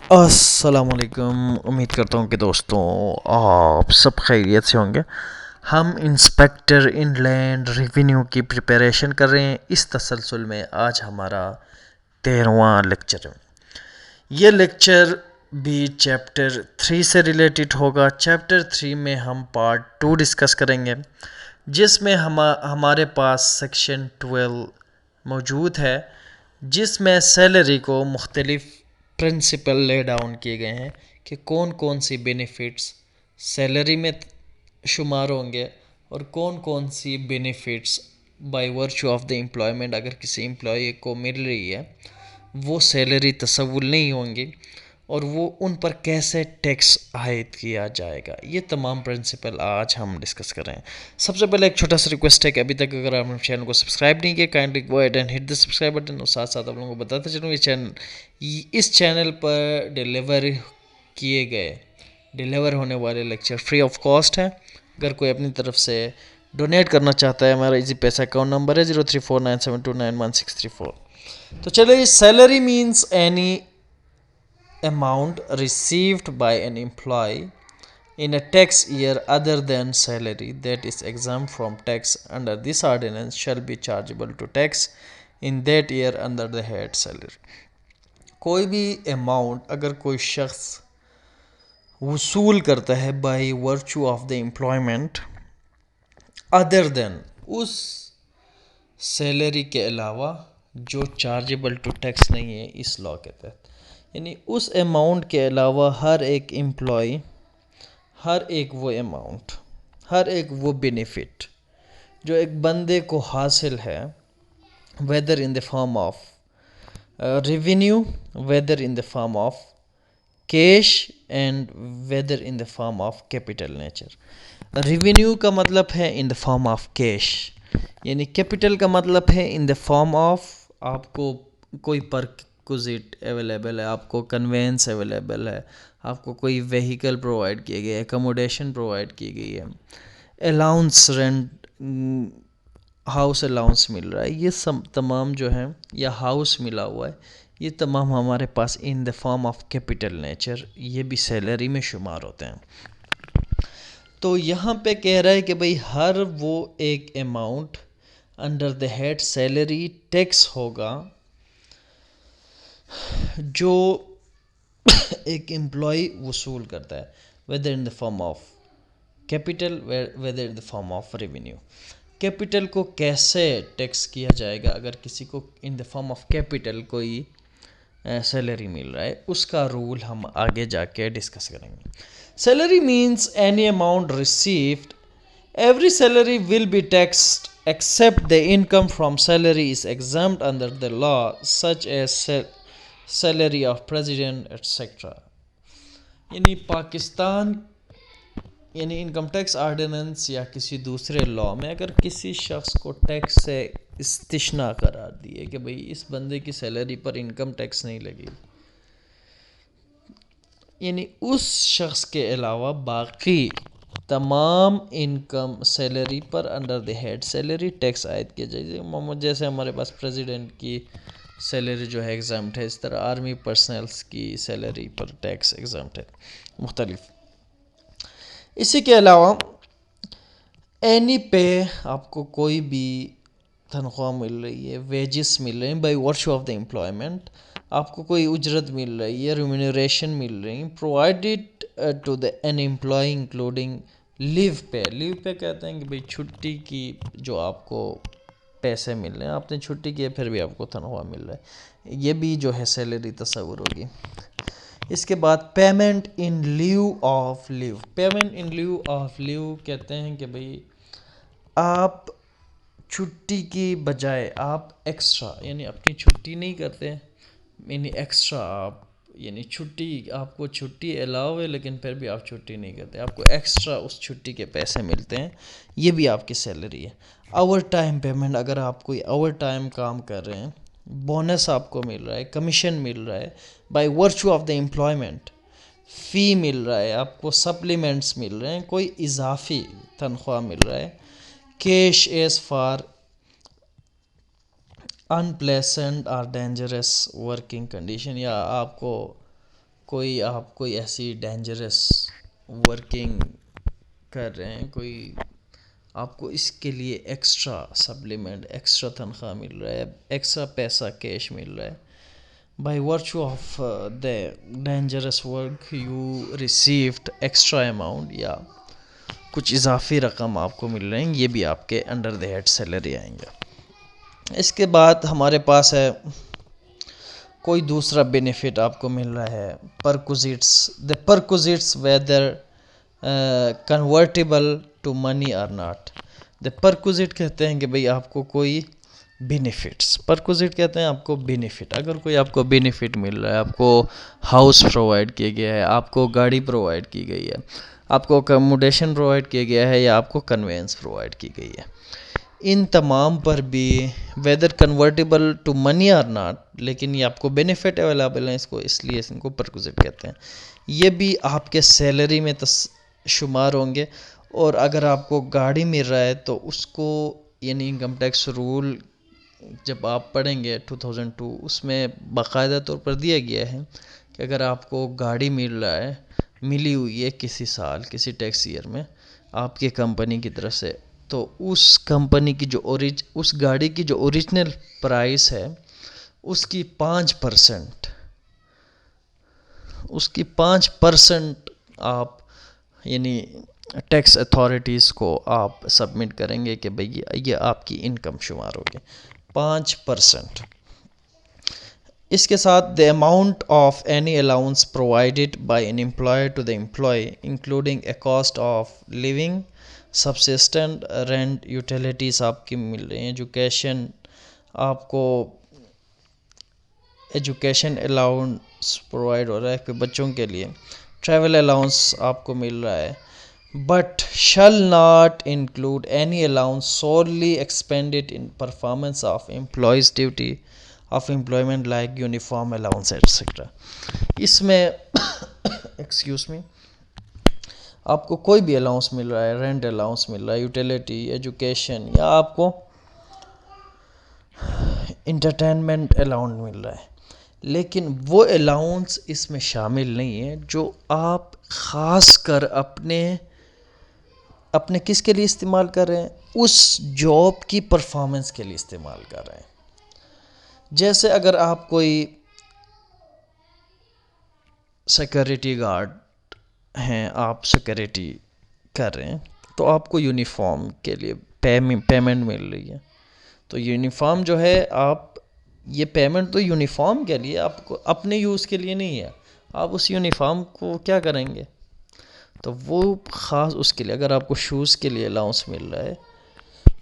अस्सलामुअलैकुम। उम्मीद करता हूँ कि दोस्तों आप सब खैरियत से होंगे। हम इंस्पेक्टर इनलैंड रेवेन्यू की प्रिपरेशन कर रहे हैं। इस तसलसल में आज हमारा 13वां लेक्चर है। ये लेक्चर भी चैप्टर 3 से रिलेटेड होगा। चैप्टर 3 में हम पार्ट 2 डिस्कस करेंगे, जिसमें हमारे पास सेक्शन 12 मौजूद है, जिसमें सैलरी को मुख्तलिफ प्रिंसिपल ले डाउन किए गए हैं कि कौन कौन सी बेनिफिट्स सैलरी में शुमार होंगे और कौन कौन सी benefits by virtue of the employment अगर किसी एम्प्लॉय को मिल रही है वो सैलरी तसव्वुर नहीं होंगी और वो उन पर कैसे टैक्स आयद किया जाएगा। ये तमाम प्रिंसिपल आज हम डिस्कस कर रहे हैं। सबसे पहले एक छोटा सा रिक्वेस्ट है कि अभी तक अगर आपने चैनल को सब्सक्राइब नहीं किया, kindly go ahead and hit the subscribe button. और साथ साथ आप लोगों को बताते चलूँ इस चैनल पर डिलीवर होने वाले लेक्चर फ्री ऑफ कॉस्ट हैं। अगर कोई अपनी तरफ से डोनेट करना चाहता है, हमारा इजी पैसा अकाउंट नंबर है 034972911634। तो चलिए, salary means any amount received by an employee in a tax year other than salary that is exempt from tax under this ordinance shall be chargeable to tax in that year under the head salary। कोई भी amount अगर कोई शख्स वसूल करता है by virtue of the employment other than, उस salary के अलावा जो चार्जेबल टू टैक्स नहीं है इस लॉ के तहत, यानी उस अमाउंट के अलावा हर एक एम्प्लॉय, हर एक वो अमाउंट, हर एक वो बेनिफिट जो एक बंदे को हासिल है, whether in the form of revenue, whether in the form of cash and whether in the form of capital nature. Revenue का मतलब है in the form of cash, यानी कैपिटल का मतलब है इन द फॉर्म ऑफ आपको कोई perquisite available है, आपको कन्वेंस अवेलेबल है, आपको कोई व्हीकल प्रोवाइड किए गए, एकोमोडेशन प्रोवाइड की गई है, अलाउंस रेंट, हाउस अलाउंस मिल रहा है, ये सब तमाम जो है, या हाउस मिला हुआ है, ये तमाम हमारे पास in the form of capital nature, ये भी सैलरी में शुमार होते हैं। तो यहाँ पे कह रहा है कि भाई हर वो एक amount under the head salary tax होगा जो एक एम्प्लॉय वसूल करता है, whether in the form of capital, whether in the form of revenue. Capital को कैसे टैक्स किया जाएगा अगर किसी को in the form of capital कोई सैलरी मिल रहा है, उसका रूल हम आगे जाके डिस्कस करेंगे। Salary means any amount received, every salary will be taxed except the income from salary is exempt under the law such as salary of president etc। यानी पाकिस्तान, यानी इनकम टैक्स ऑर्डिनेंस या किसी दूसरे law में अगर किसी शख्स को टैक्स से इस्तिस्ना करार दिए कि भाई इस बंदे की सैलरी पर इनकम टैक्स नहीं लगी, यानी उस शख्स के अलावा बाकी तमाम इनकम सैलरी पर under the head salary tax आयद किया जाए। जैसे हमारे पास प्रेसिडेंट की सैलरी जो है एग्जाम्प्ट है, इस तरह आर्मी पर्सनल्स की सैलरी पर टैक्स एग्जाम्प्ट है मुख्तलिफ। इसी के अलावा एनी पे, आपको कोई भी तनख्वाह मिल रही है, वेजेस मिल रहे हैं bye virtue of the employment, आपको कोई उजरत मिल रही है, रिम्यूनरेशन मिल रही है, provided to the an employee including leave pay. Leave pay कहते हैं कि भाई छुट्टी की जो आपको पैसे मिल रहे हैं, आपने छुट्टी की है फिर भी आपको तनख्वाह मिल रहा है, ये भी जो है सैलरी तस्वुर होगी। इसके बाद payment in leave of leave. Payment in leave of leave कहते हैं कि भाई आप छुट्टी की बजाय आप एक्स्ट्रा, यानी अपनी छुट्टी नहीं करते, यानी एक्स्ट्रा आप, यानी छुट्टी, आपको छुट्टी अलाउ है लेकिन फिर भी आप छुट्टी नहीं करते, आपको एक्स्ट्रा उस छुट्टी के पैसे मिलते हैं, ये भी आपकी सैलरी है। ओवर टाइम पेमेंट, अगर आप कोई ओवर टाइम काम कर रहे हैं, बोनस आपको मिल रहा है, कमीशन मिल रहा है by virtue of the employment, fee मिल रहा है, आपको सप्लीमेंट्स मिल रहे हैं, कोई इजाफी तनख्वाह मिल रहा है, कैश एज फॉर अनप्लेसेंट और डेंजरस वर्किंग कंडीशन, या आपको कोई आप कोई ऐसी डेंजरस वर्किंग कर रहे हैं, कोई आपको इसके लिए एक्स्ट्रा सप्लीमेंट, एक्स्ट्रा तनख्वाह मिल रहा है, एक्स्ट्रा पैसा कैश मिल रहा है, by virtue of the dangerous work you received extra amount, या कुछ इजाफी रकम आपको मिल रहे हैं, ये भी आपके अंडर द हेड सैलरी आएंगे। इसके बाद हमारे पास है कोई दूसरा बेनिफिट आपको मिल रहा है, perquisites. The perquisites whether convertible to money और नॉट। द परक्विजिट कहते हैं कि भाई आपको कोई बेनिफिट्स, परक्विजिट कहते हैं आपको बेनिफिट। अगर कोई आपको बेनिफिट मिल रहा है, आपको हाउस प्रोवाइड किया गया है, आपको गाड़ी प्रोवाइड की गई है, आपको अकोमोडेशन प्रोवाइड किया गया है, या आपको कन्वेंस प्रोवाइड की गई है, इन तमाम पर भी वेदर कन्वर्टेबल टू मनी और नॉट, लेकिन ये आपको बेनिफिट अवेलेबल है, इसको इसलिए इनको परक्विजिट कहते हैं। ये भी आपके सैलरी में शुमार होंगे। और अगर आपको गाड़ी मिल रहा है तो उसको, यानी इनकम टैक्स रूल जब आप पढ़ेंगे 2002, उसमें बाकायदा तौर पर दिया गया है कि अगर आपको गाड़ी मिल रहा है, मिली हुई है किसी साल, किसी टैक्स ईयर में आपके कंपनी की तरफ से, तो उस कंपनी की उस गाड़ी की जो ओरिजिनल प्राइस है उसकी 5%, उसकी 5% आप यानी टैक्स अथॉरिटीज़ को आप सबमिट करेंगे कि भाई ये आपकी इनकम शुमार होगी, 5%। इसके साथ the amount of any allowance provided by an employer to the employee including a cost of living, subsistence, rent, utilities आपकी मिल रही हैं, एजुकेशन, आपको एजुकेशन अलाउंस प्रोवाइड हो रहा है कि बच्चों के लिए, ट्रैवल अलाउंस आपको मिल रहा है, but shall not include any allowance solely expanded in performance of employees duty of employment like uniform allowance etcetera. इसमें एक्सक्यूज़ मी, आपको कोई भी अलाउंस मिल रहा है, रेंट अलाउंस मिल रहा है, यूटिलिटी, एजुकेशन, या आपको इंटरटेनमेंट अलाउंस मिल रहा है, लेकिन वो अलाउंस इसमें शामिल नहीं है जो आप ख़ास कर अपने किसके लिए इस्तेमाल कर रहे हैं, उस जॉब की परफॉर्मेंस के लिए इस्तेमाल कर रहे हैं। जैसे अगर आप कोई सिक्योरिटी गार्ड हैं, आप सिक्योरिटी कर रहे हैं, तो आपको यूनिफॉर्म के लिए पेमेंट मिल रही है, तो यूनिफॉर्म जो है, आप ये पेमेंट तो यूनिफॉर्म के लिए, आपको अपने यूज़ के लिए नहीं है, आप उस यूनिफॉर्म को क्या करेंगे, तो वो ख़ास उसके लिए। अगर आपको शूज़ के लिए अलाउंस मिल रहा है,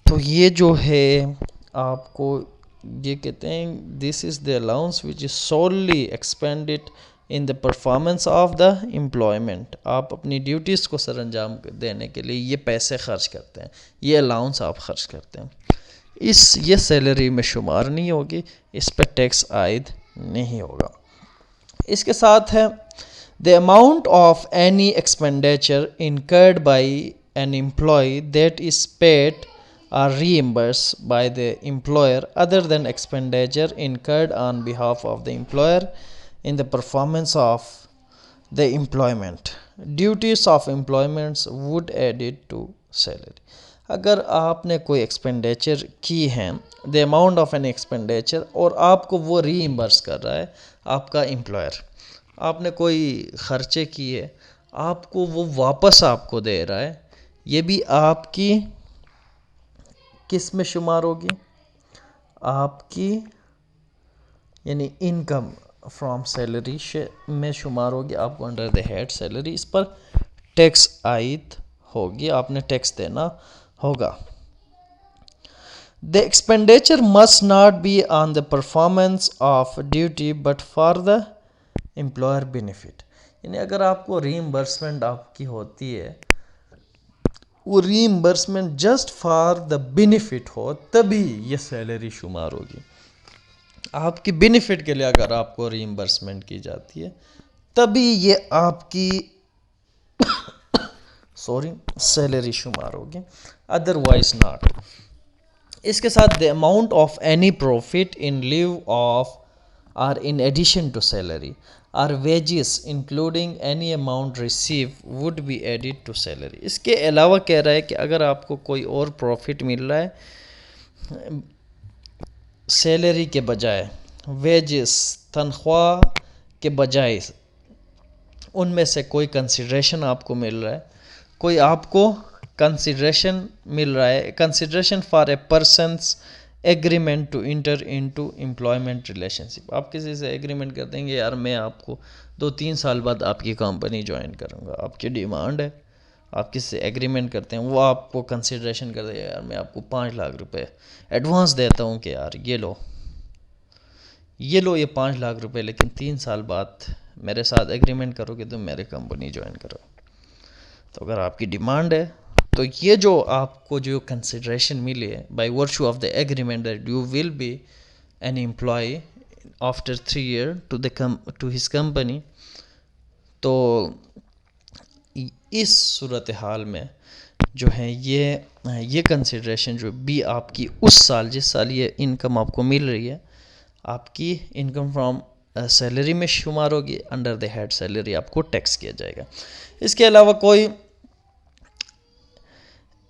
तो ये जो है आपको ये कहते हैं this is the allowance which is solely expanded in the performance of the employment. आप अपनी ड्यूटीज़ को सरअंजाम देने के लिए ये पैसे खर्च करते हैं, ये अलाउंस आप खर्च करते हैं, ये सैलरी में शुमार नहीं होगी, इस पर टैक्स आयद नहीं होगा। इसके साथ है the amount of any expenditure incurred by an employee that is paid or reimbursed by the employer other than expenditure incurred on behalf of the employer in the performance of the employment. Duties of employment would add it to salary. अगर आपने कोई expenditure की है, the amount of an expenditure, और आपको वो reimburse कर रहा है आपका एम्प्लॉयर, आपने कोई ख़र्चे किए, आपको वो वापस आपको दे रहा है, ये भी आपकी किस में शुमार होगी, आपकी यानी इनकम फ्रॉम सैलरी में शुमार होगी, आपको अंडर द हेड सैलरी इस पर टैक्स आयद होगी, आपने टैक्स देना होगा। The expenditure must not be on the performance of duty but for the employer benefit, यानी अगर आपको रीइंबर्समेंट आपकी होती है, वो reimbursement just for the benefit हो, तभी ये सैलरी शुमार होगी। आपकी बेनिफिट के लिए अगर आपको रीइंबर्समेंट की जाती है, तभी ये आपकी सैलरी शुमार होगी, अदरवाइज नॉट। इसके साथ the amount of any profit in lieu of और in addition to salary, or wages including any amount receive would be added to salary. इसके अलावा कह रहा है कि अगर आपको कोई और प्रॉफिट मिल रहा है सैलरी के बजाय, वेजेस तनख्वाह के बजाय, उनमें से कोई कंसिडरेशन आपको मिल रहा है, कोई आपको कंसिडरेशन मिल रहा है, consideration for a person's agreement to enter into employment relationship. आप किसी से एग्रीमेंट कर देंगे यार मैं आपको 2-3 साल बाद आपकी कंपनी ज्वाइन करूँगा, आपकी डिमांड है, आप किससे एग्रीमेंट करते हैं, वो आपको कंसिडरेशन कर देगा यार मैं आपको 5 लाख रुपए एडवांस देता हूँ कि यार ये लो ये 5 लाख रुपए, लेकिन 3 साल बाद मेरे साथ एग्रीमेंट करो कि तुम मेरे कंपनी ज्वाइन करो। तो अगर आपकी डिमांड है तो ये जो आपको जो कंसिडरेशन मिली है by virtue of the agreement that you will be an employee after 3 year to his company, तो इस सूरत हाल में जो है ये कंसिडरेशन जो भी आपकी उस साल जिस साल ये इनकम आपको मिल रही है आपकी इनकम फ्रॉम सैलरी में शुमार होगी, अंडर द हेड सैलरी आपको टैक्स किया जाएगा। इसके अलावा कोई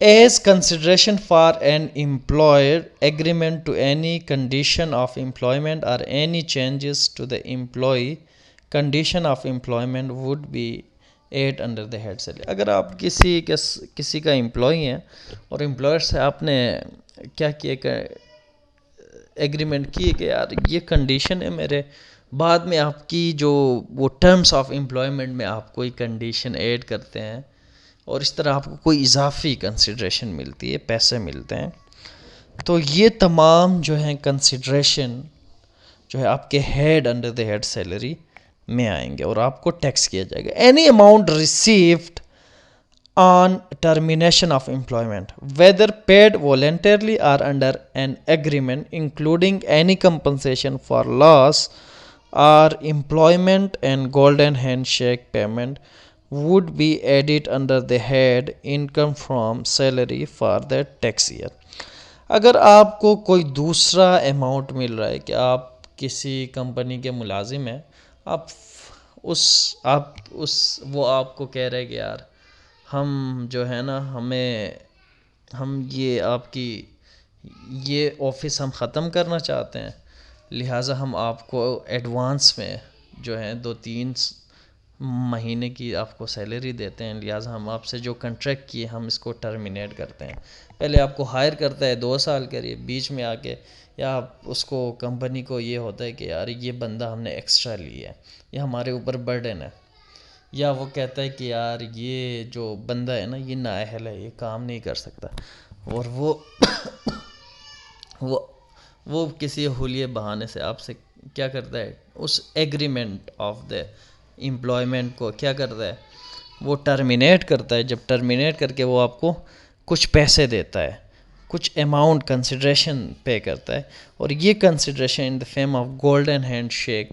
as consideration for an employer agreement to any condition of employment or any changes to the employee condition of employment would be add under the head salary. अगर आप किसी का एम्प्लॉय हैं और एम्प्लॉयर से आपने क्या किया एग्रीमेंट किए कि यार ये कंडीशन है मेरे, बाद में आपकी जो वो टर्म्स ऑफ एम्प्लॉयमेंट में आप कोई कंडीशन ऐड करते हैं और इस तरह आपको कोई इजाफी कंसिडरेशन मिलती है, पैसे मिलते हैं, तो ये तमाम जो है कंसिडरेशन जो है आपके head under the head salary में आएंगे और आपको टैक्स किया जाएगा। Any amount received on termination of employment, whether paid voluntarily or under an agreement, including any compensation for loss or employment and golden handshake payment, would be added under the head income from salary for the tax year। अगर आपको कोई दूसरा amount मिल रहा है कि आप किसी company के मुलाजिम हैं, आप वो आपको कह रहे हैं कि यार हम जो है ना हम ये आपकी ये ऑफ़िस हम ख़त्म करना चाहते हैं, लिहाजा हम आपको एडवांस में जो है 2-3 महीने की आपको सैलरी देते हैं, लिहाजा हम आपसे जो कॉन्ट्रैक्ट किए हम इसको टर्मिनेट करते हैं। पहले आपको हायर करता है 2 साल के लिए, बीच में आके या उसको कंपनी को ये होता है कि यार ये बंदा हमने एक्स्ट्रा लिया है, ये हमारे ऊपर बर्डन है, या वो कहता है कि यार ये जो बंदा है ना ये नाअहल है, ये काम नहीं कर सकता, और वो किसी हुलिये बहाने से आपसे क्या करता है, उस एग्रीमेंट ऑफ द एम्प्लॉयमेंट को क्या करता है, वो टर्मिनेट करता है। जब टर्मिनेट करके वो आपको कुछ पैसे देता है, कुछ अमाउंट कंसिडरेशन पे करता है, और ये consideration in the form of golden hand shake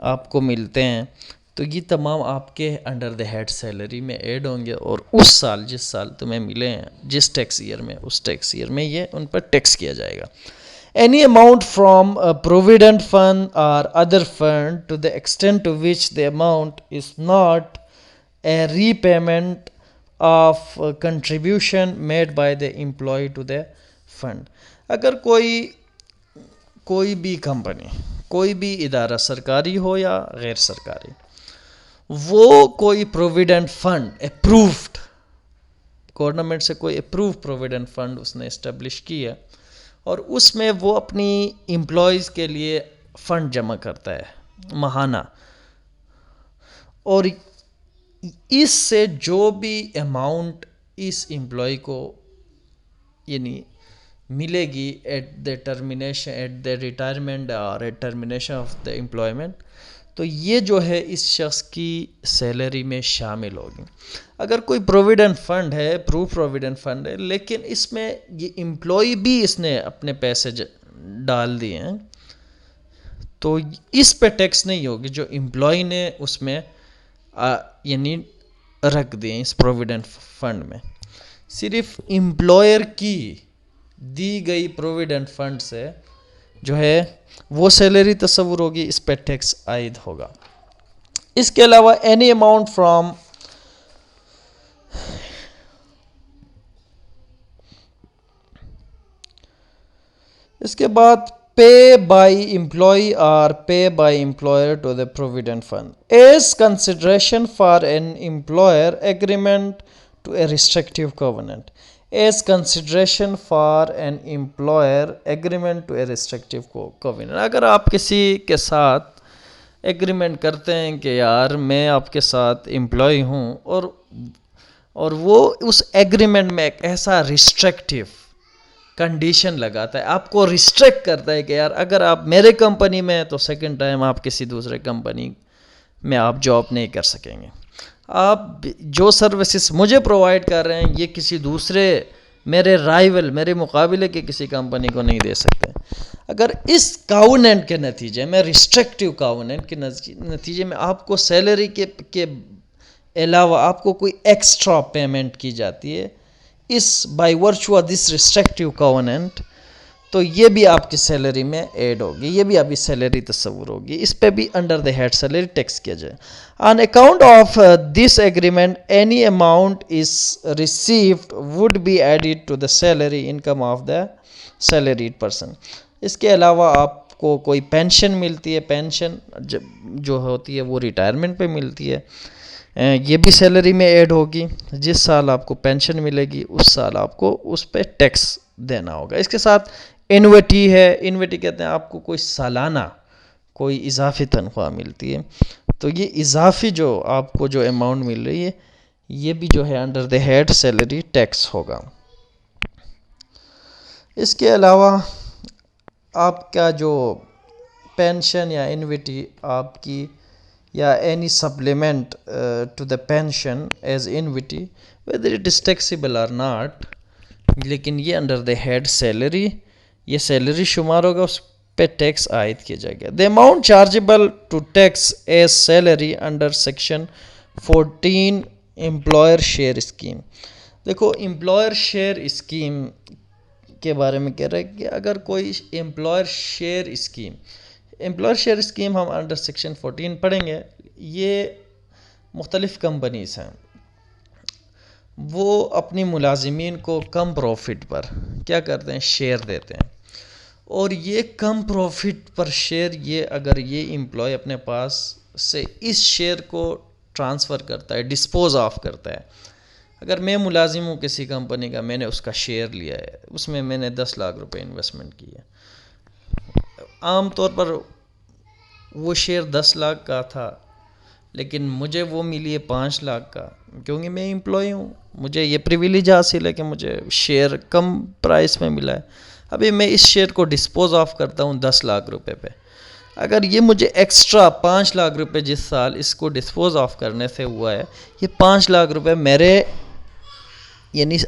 आपको मिलते हैं, तो ये तमाम आपके अंडर द हेड सैलरी में ऐड होंगे और उस साल जिस साल तुम्हें मिले हैं जिस टैक्स ईयर में, उस टैक्स ईयर में ये उन पर टैक्स किया जाएगा। Any amount from provident fund or other fund to the extent to which the amount is not a repayment of contribution made by the employee to the fund. अगर कोई भी company, कोई भी इदारा सरकारी हो या गैर सरकारी, वो कोई प्रोविडेंट फंड अप्रूव्ड गवर्नमेंट से कोई अप्रूव प्रोविडेंट फंड उसने इस्टेब्लिश किया और उसमें वो अपनी एम्प्लॉयज़ के लिए फ़ंड जमा करता है माहाना, और इससे जो भी अमाउंट इस एम्प्लॉय को यानी मिलेगी एट द रिटायरमेंट और at termination of the employment, तो ये जो है इस शख्स की सैलरी में शामिल होगी। अगर कोई प्रोविडेंट फंड है, प्रूफ प्रोविडेंट फंड है, लेकिन इसमें ये एम्प्लॉय भी इसने अपने पैसे डाल दिए हैं, तो इस पे टैक्स नहीं होगी जो एम्प्लॉय ने उसमें यानी रख दिए इस प्रोविडेंट फंड में। सिर्फ एम्प्लॉयर की दी गई प्रोविडेंट फंड से जो है वो सैलरी तस्वुर होगी, इस पे टैक्स आयद होगा। इसके अलावा एनी अमाउंट फ्रॉम इसके बाद पे बाय एम्प्लॉय और pay by employer to the provident fund as consideration for an employer agreement to a restrictive covenant as consideration for an employer agreement to a restrictive covenant. अगर आप किसी के साथ agreement करते हैं कि यार मैं आपके साथ एम्प्लॉय हूँ और वो उस एग्रीमेंट में एक ऐसा रिस्ट्रिक्टिव कंडीशन लगाता है, आपको रिस्ट्रिक्ट करता है कि यार अगर आप मेरे कंपनी में हैं तो सेकंड टाइम आप किसी दूसरे कंपनी में आप जॉब नहीं कर सकेंगे। आप जो सर्विसेज मुझे प्रोवाइड कर रहे हैं ये किसी दूसरे मेरे राइवल मेरे मुकाबले के किसी कंपनी को नहीं दे सकते। अगर इस काउनेंट के नतीजे में रिस्ट्रिक्टिव काउनेंट के नतीजे में आपको सैलरी के अलावा आपको कोई एक्स्ट्रा पेमेंट की जाती है इस bye virtue of this restrictive covenant, तो ये भी आपकी सैलरी में ऐड होगी, ये भी आपकी सैलरी तस्वुर होगी। इस पे भी under the head salary tax किया जाए। On account of this agreement any amount is received would be added to the salary income of the salaried person. इसके अलावा आपको कोई पेंशन मिलती है, पेंशन जो होती है वो रिटायरमेंट पे मिलती है, ये भी सैलरी में ऐड होगी। जिस साल आपको पेंशन मिलेगी उस साल आपको उस पर टैक्स देना होगा। इसके साथ इन्वेटी है, इन्वेटी कहते हैं आपको कोई सालाना कोई इजाफी तनख्वाह मिलती है, तो ये इजाफी जो आपको जो अमाउंट मिल रही है ये भी जो है under the head salary tax होगा। इसके अलावा आपका जो पेंशन या इन्वेटी आपकी या any supplement to the pension as annuity whether it is taxable or not, लेकिन ये अंडर द हेड सैलरी, ये सैलरी शुमार होगा, उस पे टैक्स आयद किया जाएगा। The amount chargeable to tax as salary under section 14 employer share scheme. देखो एम्प्लॉयर शेयर स्कीम के बारे में कह रहा है कि अगर कोई एम्प्लॉयर शेयर स्कीम हम अंडर सेक्शन 14 पढ़ेंगे। ये मुख्तलिफ़ कंपनीज़ हैं, वो अपनी मुलाजिमीन को कम प्रॉफिट पर क्या करते हैं, शेयर देते हैं, और ये कम प्रॉफिट पर शेयर ये अगर ये एम्प्लॉय अपने पास से इस शेयर को ट्रांसफ़र करता है, डिस्पोज ऑफ करता है। अगर मैं मुलाजिम हूँ किसी कंपनी का, मैंने उसका शेयर लिया है, उसमें मैंने 10 लाख रुपए इन्वेस्टमेंट की है, आम तौर पर वो शेयर 10 लाख का था लेकिन मुझे वो मिली है 5 लाख का, क्योंकि मैं एम्प्लॉय हूँ, मुझे ये प्रिविलेज हासिल है कि मुझे शेयर कम प्राइस में मिला है। अभी मैं इस शेयर को डिस्पोज ऑफ करता हूँ 10 लाख रुपए पे, अगर ये मुझे एक्स्ट्रा 5 लाख रुपए जिस साल इसको डिस्पोज ऑफ करने से हुआ है, ये 5 लाख रुपए मेरे यानी